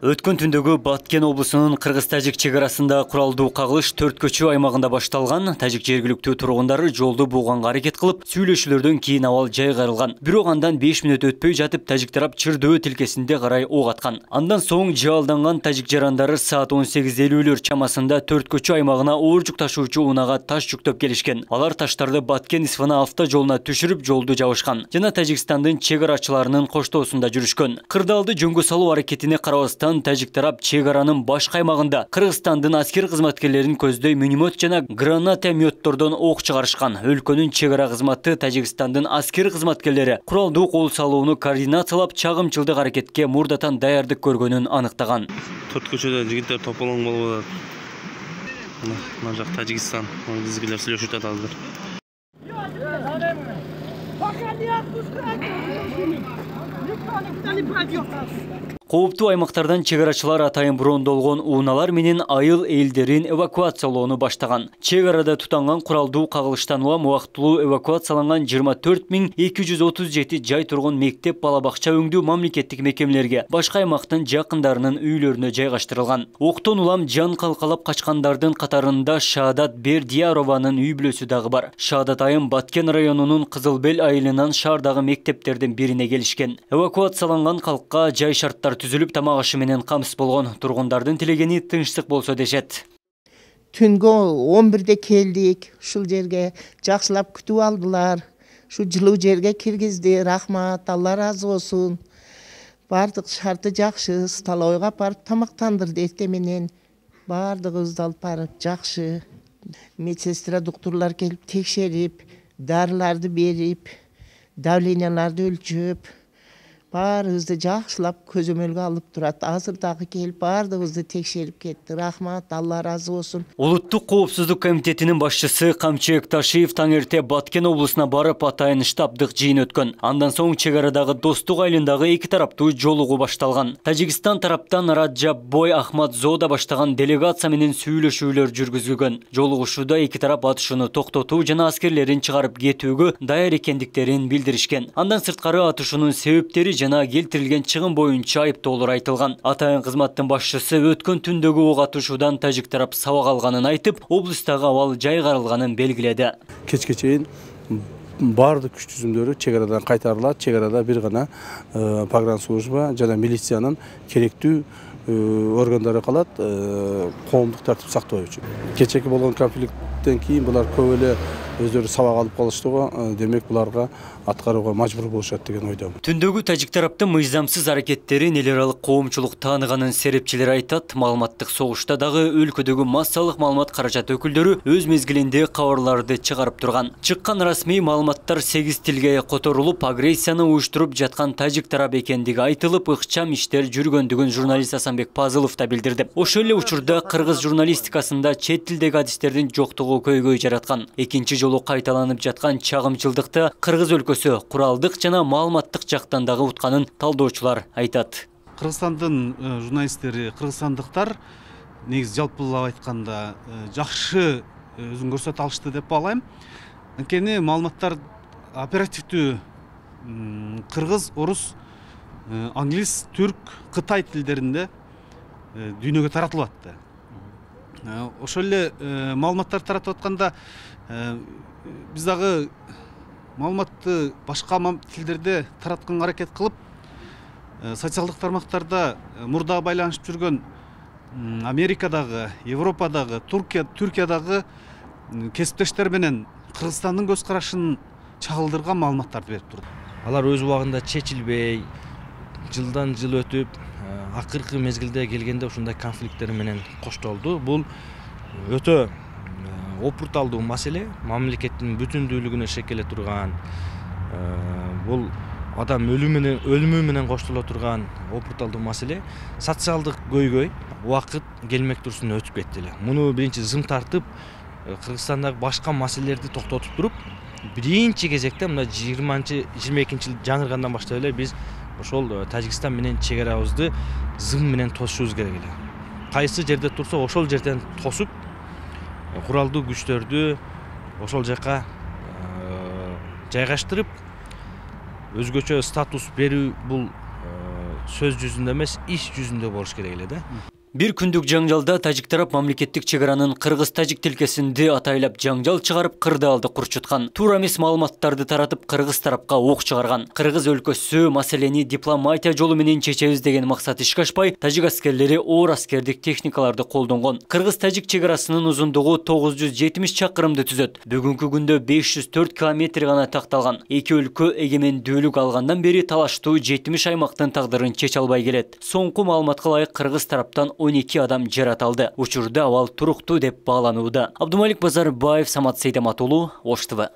Өткөн түндөгү Баткен облусунун Кыргыз-Тажик чегарасында куралдуу кагылыш Төрткөчү аймагында башталган. Тажик жергиликтүү тургундары жолду буганга аракет кылып, сүйлөшүүлөрдөн кийин абал жайгарылган. Бирок андан 5 мүнөт өтпөй жатып тажик тарап Чырдөбө тилкесинде карай ок аткан. Андан соң жаалданган тажик жарандары саат 18:50 чамасында Төрткөчү аймагына оор жүк ташуучу унаага таш жүктөп келишкен. Алар таштарды Баткен Исфана автожолуна түшүрүп жолду жабышкан. Жана Тажикстандын чегарачыларынын коштоосунда жүрүшкөн. Кырдаалды жөнгө салуу аракетине карабастан тажик тарап чегаранын башка аймагында Кыргызстандын аскер кызматкерлерин көздөй миномет жана гранатометтордон ок чыгарышкан. Өлкөнүн чегара кызматы Тажикстандын аскер кызматкерлери куралдуу кол салууну координациялап, чагымчылдык аракетке мурдатан даярдык көргөнүн аныктаган. Төрткөчөдө жигиттер тополоң болуп атат. Мына жак Тажикстан, бизгилер сүйлөшүп атабыздар. Кооптуу аймактардан чегарачылар атайын брондолгон унаалар менен айыл элдерин эвакуациялоону баштаган. Чегарада тутанган куралдуу кагылыштан улам убактылуу эвакуацияланган 24237 жай тургун мектеп, бала-бакча өңдүү мамлекеттик мекемелерге, башка аймактын жакындарынын үйлөрүнө жайгаштырылган. Октон улам жан калкалап качкандардын катарында Шаадат Бердиярованын үй бүлөсү дагы бар. Шаадат айым Баткен районунун Кызылбел айылынан шаардагы мектептердин бирине келишкен. Эвакуацияланган калкка жай шарттар түзүлүп, тамак ашы менен камсыз болгон. Тургундардын тилегени тынчтык болсо дешет. Түнгө 11-де келдик, ушул жерге жакшылап күтүп алдылар. Шу жылуу жерге киргизди, рахмат, Алла разы болсун. Бардык шарты жакшы, столовойго барып тамактандырды эртең менен. Бардыгыбызды алып барып жакшы. Медсестра, доктурлар келип текшерип, дарыларды берип, давленияларды өлчөп, баарыбызды жакшылап көзөмөлгө алып турат. Азыр дагы келип бардыгыбызды текшерип кетти. Рахмат, Алла разы болсун. Улуттук коопсуздук комитетинин башчысы Камчыбек Ташиев таң эрте Баткен облусуна барып атайын штабдык жыйын өткөн. Андан соң чегарадагы Достук айылындагы эки тараптуу жолугуу башталган. Тажикстан тараптан Раджаббой Ахмадзода баштаган делегация менен сүйлөшүүлөр жүргүзүлгөн. Жолугушууда эки тарап атышууну токтотуу жана аскерлерин чыгарып кетүүгө даяр экендиктерин билдиришкен. Андан сырткары атышуунун себептери жана келтирилген чыгым боюнча айыптоолор айтылган. Атайын кызматтын башчысы өткөн түндөгү ок атышуудан тажик тарап сабак алганын айтып, облустагы абал жайгарылганын белгиледи. Кечке чейин бардык күч түзүмдөрү чегарадан кайтарылат. Чегарада бир гана погранслужба жана милициянын керектүү органдары калат, коомдук тартип сактоо үчүн. Кечеки болгон конфликттен кийин булар көп эле өздөрү сабак алып калыштыгы, демек буларга аткарууга мажбур болушат деген ойдомун. Түндөгү тажик тараптын мыйзамсыз аракеттерин эл аралык коомчулук тааныганын серепчилери айтат. Маалыматтык согушта дагы өлкөдөгү массалык маалымат каражат өкүлдөрү өз мезгилинде кабарларды чыгарып турган. Чыккан расмий маалыматтар 8 тилге которулуп, агрессияны уюштуруп жаткан тажик тарап экендиги айтылып, ыкчам иштер жүргөндүгүн журналист Асанбек Пазылов да билдирди. Ошол эле учурда кыргыз журналистикасында чет тилдеги адистердин жоктугу көйгөй жараткан. Экинчи жолу кайталанып жаткан чагымчылдыкты Кыргыз өлкөсү куралдык жана маалыматтык жактан дагы утканын талдоочулар айтат. Кыргызстандын журналисттери, кыргызстандыктар негизи жалпылап айтканда жакшы өзүн көрсөтө алышты деп баалайм. Анткени маалыматтар оперативдүү кыргыз, орус, англис, түрк, кытай тилдеринде дүйнөгө таратылып атты. Ошол эле маалыматтар таратып атканда биз дагы маалыматты башка тилдерде таратканга аракет кылып, социалдык тармактарда мурда байланышып жүргөн Америкадагы, Европадагы, Түркиядагы кесиптештер менен Кыргызстандын көз карашын чагылдырган маалыматтарды берип турду. Алар өз убагында чечилбей, жылдан жыл өтүп, акыркы мезгилде келгенде ушундай конфликттер менен коштолду. Бул өтө опурталдуу маселе, мамлекеттин бүтүндүүлүгүнө шекеле турган, бул адам өлүмү менен коштоло турган опурталдуу маселе. Социалдык көйгөй убакыт келмек турсун өтүп кетти эле. Муну биринчи зым тартып, Кыргызстандагы башка маселелерди токтотуп туруп, биринчи кезекте мына 22 жыл жаңыргандан баштап эле биз ошол Тажикстан менен чегарабызды зым менен тосушубуз керек эле. Кайсы жерде турса ошол жерден тосуп, куралдуу күчтөрдү ошол жака жайгаштырып өзгөчө статус берүү бул сөз жүзүндө эмес иш жүзүндө болуш керек эле да. Бир күндүк жаңжалда тажик тарап мамлекеттик чегаранын кыргыз-тажик тилкесинде атайлап жаңжал чыгарып кырдаалды курчуткан. Туура эмес маалыматтарды таратып кыргыз тарапка ок чыгарган. Кыргыз өлкөсү маселени дипломатия жолу менен чечебиз деген максат ишке ашпай, тажик аскерлери оор аскердик техникаларды колдонгон. Кыргыз-тажик чегарасынын узундугу 970 чакырымды түзөт. Бүгүнкү күндө 504 километр гана такталган. Эки өлкө эгемендүүлүк алгандан бери талаштуу 70 аймактын тагдырын чече албай келет. Соңку маалыматка ылайык кыргыз тараптан 12 адам жаратылды. Учурда абал туруктуу деп бааланууда. Абдумалик Базарбаев, Самат Сейдамат уулу, Ош ТВ.